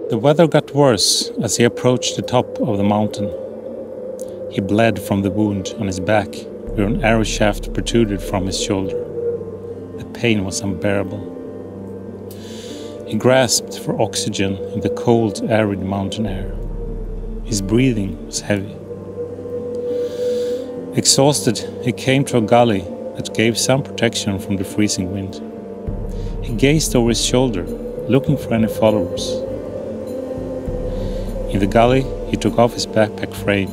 The weather got worse as he approached the top of the mountain. He bled from the wound on his back, where an arrow shaft protruded from his shoulder. The pain was unbearable. He grasped for oxygen in the cold, arid mountain air. His breathing was heavy. Exhausted, he came to a gully that gave some protection from the freezing wind. He gazed over his shoulder, looking for any followers. In the gully, he took off his backpack frame,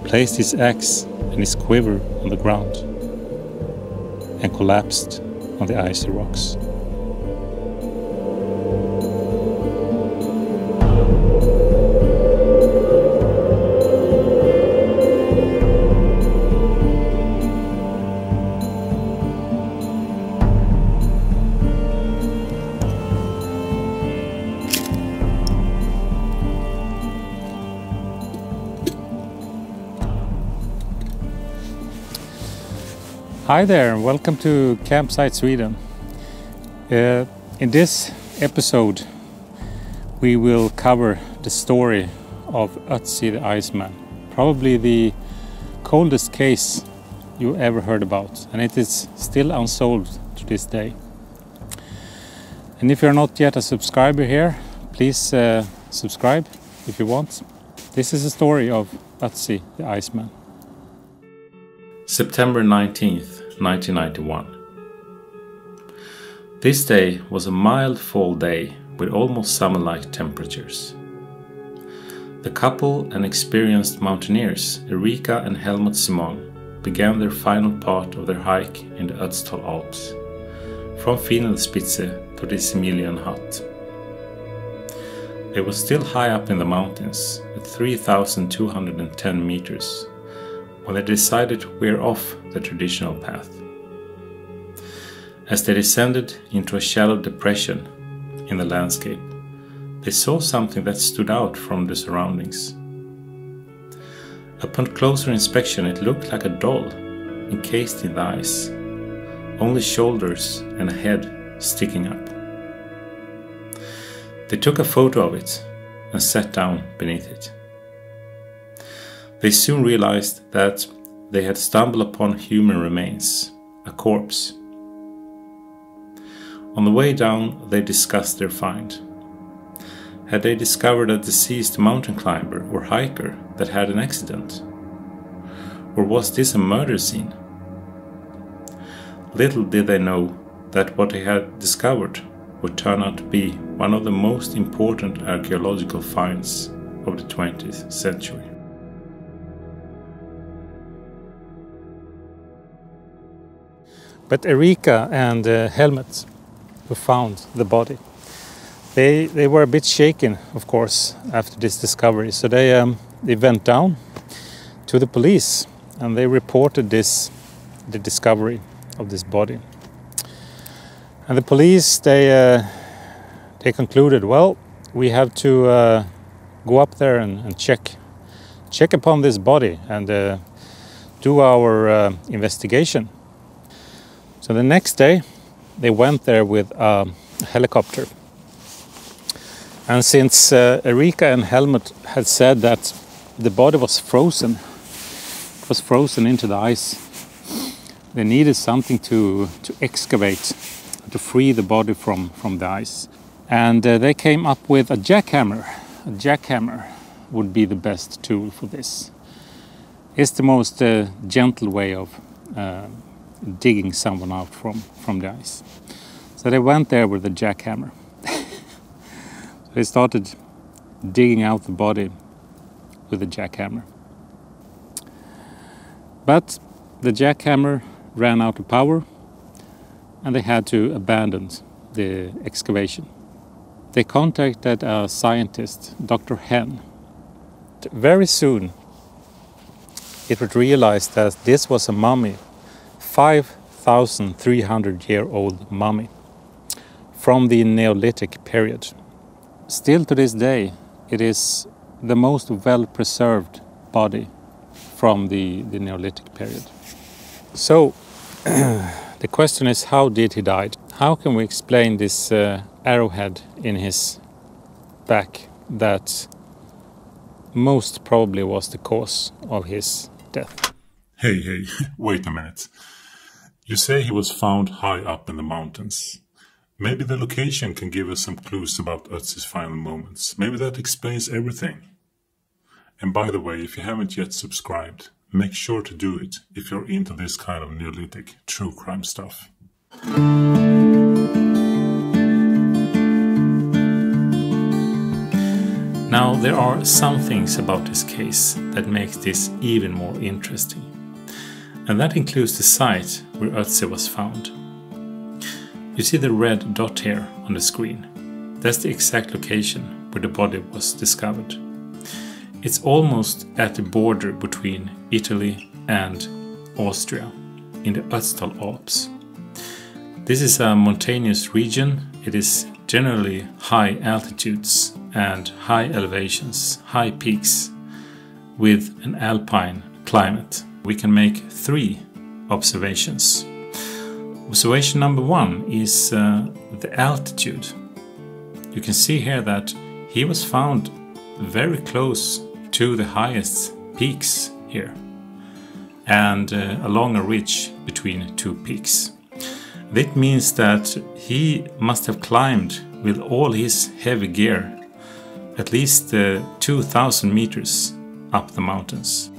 placed his axe and his quiver on the ground, and collapsed on the icy rocks. Hi there, and welcome to Campsite Sweden. In this episode we will cover the story of Ötzi the Iceman, probably the coldest case you ever heard about, and it is still unsolved to this day. And if you're not yet a subscriber here, please subscribe if you want. This is a story of Ötzi the Iceman. September 19th, 1991. This day was a mild fall day with almost summer-like temperatures. The couple and experienced mountaineers Erika and Helmut Simon began their final part of their hike in the Ötztal Alps, from Finlandspitze to the Similian hut. They were still high up in the mountains at 3,210 meters when they decided to veer off the traditional path. As they descended into a shallow depression in the landscape, they saw something that stood out from the surroundings. Upon closer inspection, it looked like a doll encased in the ice, only shoulders and a head sticking up. They took a photo of it and sat down beneath it. They soon realized that they had stumbled upon human remains, a corpse. On the way down, they discussed their find. Had they discovered a deceased mountain climber or hiker that had an accident? Or was this a murder scene? Little did they know that what they had discovered would turn out to be one of the most important archaeological finds of the 20th century. But Erika and Helmut, who found the body, they were a bit shaken, of course, after this discovery. So they went down to the police and they reported the discovery of this body. And the police, they concluded, well, we have to go up there and check upon this body and do our investigation. So the next day they went there with a helicopter. And since Erika and Helmut had said that the body was frozen, it was frozen into the ice, they needed something to excavate, to free the body from the ice. And they came up with a jackhammer. A jackhammer would be the best tool for this. It's the most gentle way of digging someone out from the ice. So they went there with a jackhammer. They started digging out the body with a jackhammer. But the jackhammer ran out of power and they had to abandon the excavation. They contacted a scientist, Dr. Hen. Very soon it was realized that this was a mummy, 5,300-year-old mummy from the Neolithic period. Still to this day, it is the most well-preserved body from the Neolithic period. So, the question is, how did he die? How can we explain this arrowhead in his back that most probably was the cause of his death. Hey, wait a minute. You say he was found high up in the mountains. Maybe the location can give us some clues about Ötzi's final moments. Maybe that explains everything. And by the way, if you haven't yet subscribed, make sure to do it if you're into this kind of Neolithic true crime stuff. Now, there are some things about this case that makes this even more interesting. And that includes the site where Ötzi was found. You see the red dot here on the screen. That's the exact location where the body was discovered. It's almost at the border between Italy and Austria, in the Ötztal Alps. This is a mountainous region. It is generally high altitudes and high elevations, high peaks, with an alpine climate. We can make 3 observations. Observation number 1 is the altitude. You can see here that he was found very close to the highest peaks here, and along a ridge between 2 peaks. That means that he must have climbed with all his heavy gear at least 2,000 meters up the mountains.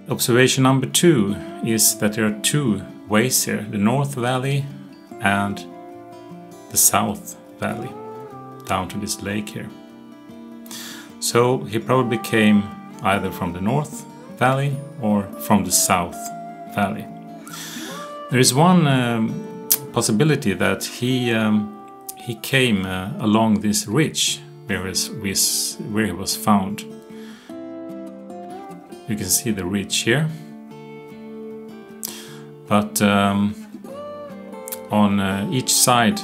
Observation number 2 is that there are 2 ways here, the North Valley and the South Valley, down to this lake here. So he probably came either from the North Valley or from the South Valley. There is one possibility that he came along this ridge where he was found. You can see the ridge here, but on each side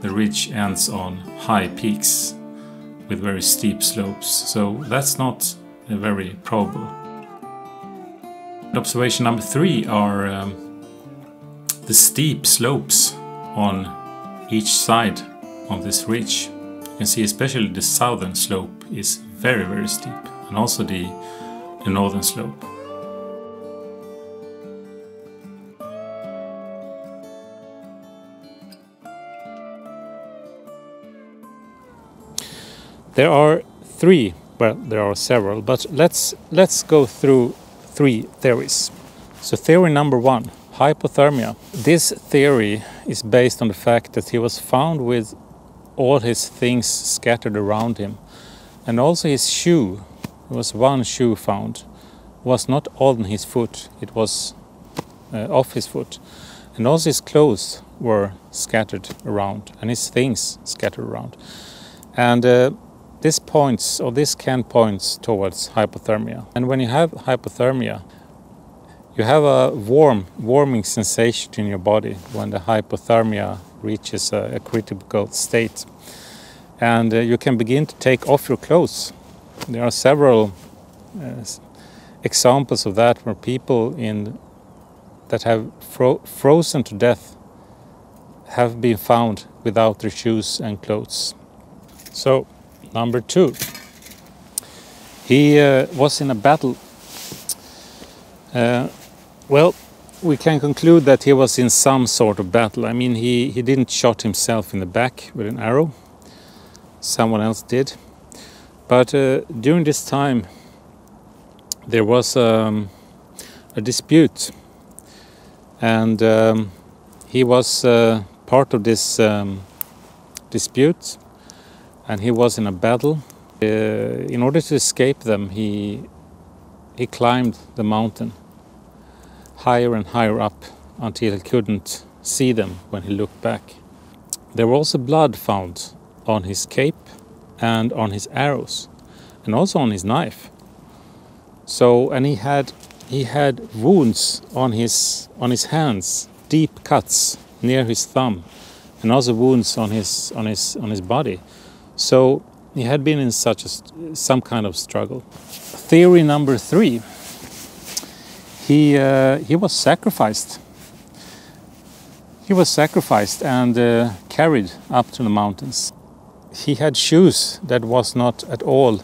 the ridge ends on high peaks with very steep slopes, so that's not very probable. Observation number 3 are the steep slopes on each side of this ridge. You can see especially the southern slope is very, very steep, and also the northern slope. There are 3, well, there are several, but let's go through 3 theories. So theory number 1, hypothermia. This theory is based on the fact that he was found with all his things scattered around him, and also his shoe. There was one shoe found, was not on his foot, it was off his foot, and also his clothes were scattered around, and his things scattered around, and this can point towards hypothermia. And when you have hypothermia, you have a warming sensation in your body when the hypothermia reaches a critical state, and you can begin to take off your clothes. There are several examples of that, where people that have frozen to death have been found without their shoes and clothes. So, number 2, he was in a battle. Well, we can conclude that he was in some sort of battle. I mean, he didn't shot himself in the back with an arrow. Someone else did. But during this time, there was a dispute, and he was part of this dispute, and he was in a battle. In order to escape them, he climbed the mountain higher and higher up until he couldn't see them when he looked back. There was also blood found on his cape and on his arrows, and also on his knife. So, and he had wounds on his hands, deep cuts near his thumb, and also wounds on his body. So he had been in some kind of struggle. Theory number 3. He was sacrificed. He was sacrificed and carried up to the mountains. he had shoes that was not at all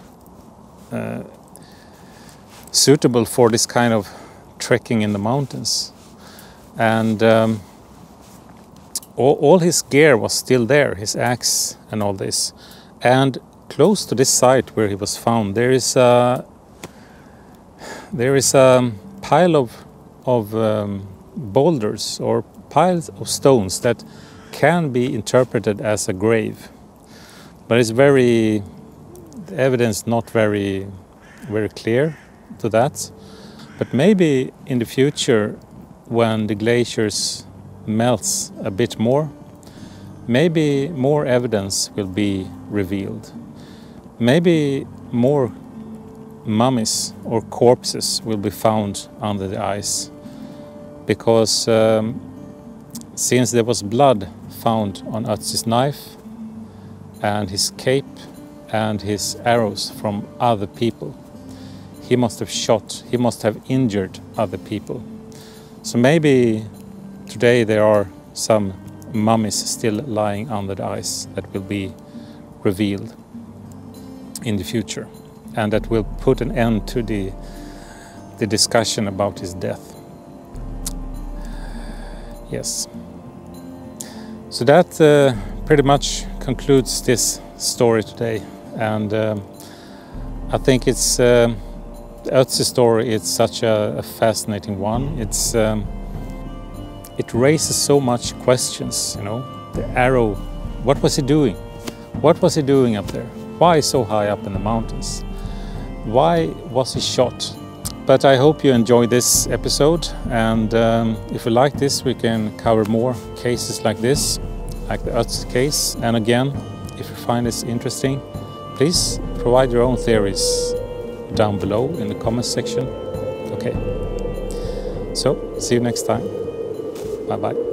suitable for this kind of trekking in the mountains. And all his gear was still there, his axe and all this. And close to this site where he was found, there is a pile of boulders or piles of stones that can be interpreted as a grave. But it's the evidence not very clear to that. But maybe in the future, when the glaciers melts a bit more, maybe more evidence will be revealed. Maybe more mummies or corpses will be found under the ice, because since there was blood found on Ötzi's knife and his cape and his arrows from other people, he must have shot, he must have injured other people. So maybe today there are some mummies still lying under the ice that will be revealed in the future, and that will put an end to the discussion about his death. Yes. So that pretty much concludes this story today, and I think it's Ötzi story. It's such a fascinating one. It raises so much questions, you know. The arrow, what was he doing? What was he doing up there? Why so high up in the mountains? Why was he shot? But I hope you enjoyed this episode, and if you like this, we can cover more cases like this, like the Ötzi case. And again, if you find this interesting, please provide your own theories down below in the comments section. Okay, so see you next time. Bye bye.